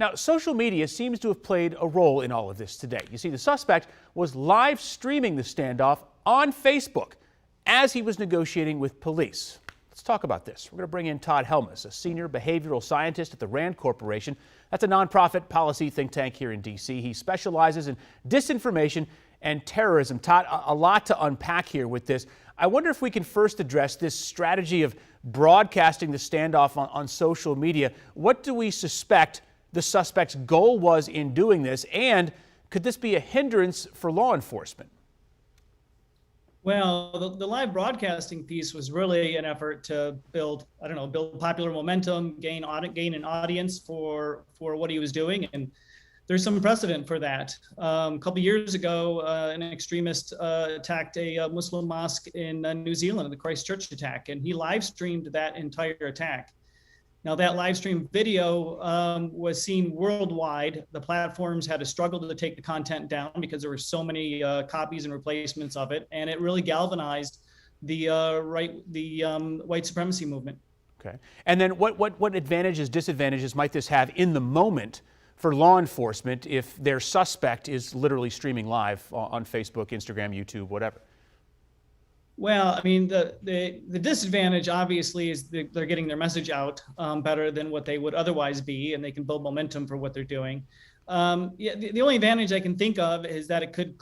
Now, social media seems to have played a role in all of this today. You see, the suspect was live streaming the standoff on Facebook as he was negotiating with police. Let's talk about this. We're going to bring in Todd Helmus, a senior behavioral scientist at the RAND Corporation. That's a nonprofit policy think tank here in D.C. He specializes in disinformation and terrorism. Todd, a lot to unpack here with this. I wonder if we can first address this strategy of broadcasting the standoff on social media. What do we suspect the suspect's goal was in doing this, and could this be a hindrance for law enforcement? Well, the live broadcasting piece was really an effort to build popular momentum, gain an audience for what he was doing, and there's some precedent for that. A couple of years ago, an extremist attacked a Muslim mosque in New Zealand, the Christchurch attack, and he live streamed that entire attack. Now, that live stream video was seen worldwide. The platforms had to struggle to take the content down because there were so many copies and replacements of it, and it really galvanized the white supremacy movement. Okay, and then what advantages, disadvantages might this have in the moment for law enforcement if their suspect is literally streaming live on Facebook, Instagram, YouTube, whatever? Well, I mean, the disadvantage obviously is they're getting their message out better than what they would otherwise be, and they can build momentum for what they're doing. The only advantage I can think of is that it could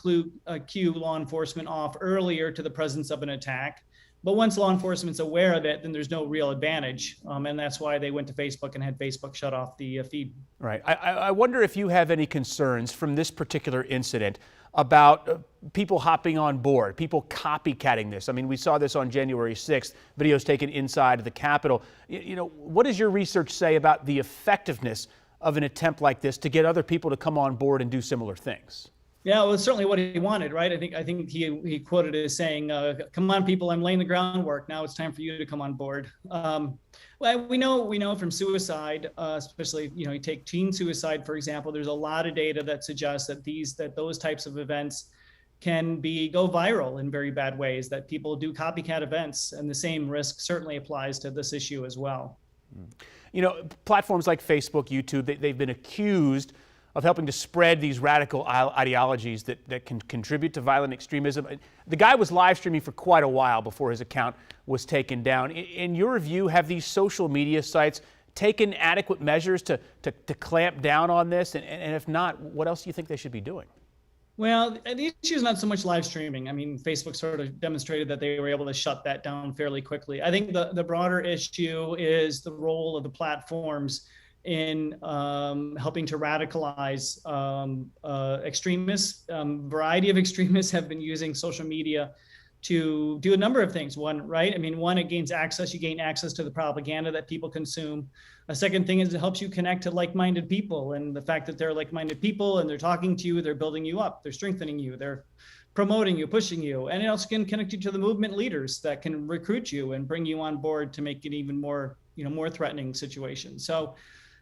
cue law enforcement off earlier to the presence of an attack. But once law enforcement's aware of it, then there's no real advantage. And that's why they went to Facebook and had Facebook shut off the feed. Right. I wonder if you have any concerns from this particular incident about people hopping on board, people copycatting this. I mean, we saw this on January 6th, videos taken inside the Capitol. You know, what does your research say about the effectiveness of an attempt like this to get other people to come on board and do similar things? Yeah, well, it's certainly what he wanted, right? I think he quoted it as saying, "Come on, people, I'm laying the groundwork. Now it's time for you to come on board." Well, we know from suicide, especially you take teen suicide for example. There's a lot of data that suggests that those types of events can go viral in very bad ways. That people do copycat events, and the same risk certainly applies to this issue as well. You know, platforms like Facebook, YouTube, they've been accused of helping to spread these radical ideologies that can contribute to violent extremism. The guy was live streaming for quite a while before his account was taken down. In your view, have these social media sites taken adequate measures to clamp down on this? And if not, what else do you think they should be doing? Well, the issue is not so much live streaming. I mean, Facebook sort of demonstrated that they were able to shut that down fairly quickly. I think the broader issue is the role of the platforms in helping to radicalize extremists. Variety of extremists have been using social media to do a number of things. One, right? I mean, one, it gains access. You gain access to the propaganda that people consume. A second thing is it helps you connect to like-minded people, and the fact that they're like-minded people and they're talking to you, they're building you up, they're strengthening you, they're promoting you, pushing you, and it also can connect you to the movement leaders that can recruit you and bring you on board to make it even more, more threatening situation. So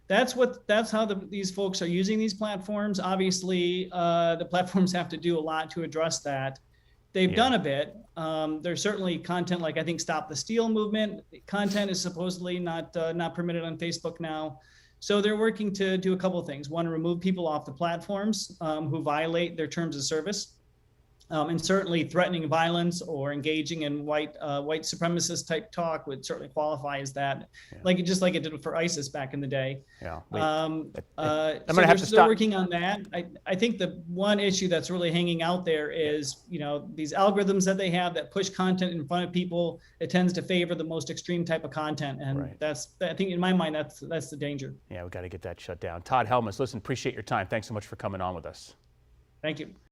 that's how these folks are using these platforms. Obviously, the platforms have to do a lot to address that. They've done a bit. There's certainly content like, I think, Stop the Steal movement. Content is supposedly not permitted on Facebook now. So they're working to do a couple of things. One, remove people off the platforms who violate their terms of service. And certainly threatening violence or engaging in white supremacist type talk would certainly qualify as that, just like it did for ISIS back in the day. Yeah. I'm gonna have to stop. They're working on that. I think the one issue that's really hanging out there is these algorithms that they have that push content in front of people. It tends to favor the most extreme type of content, and I think in my mind that's the danger. Yeah, we got to get that shut down. Todd Helmus, listen, appreciate your time. Thanks so much for coming on with us. Thank you.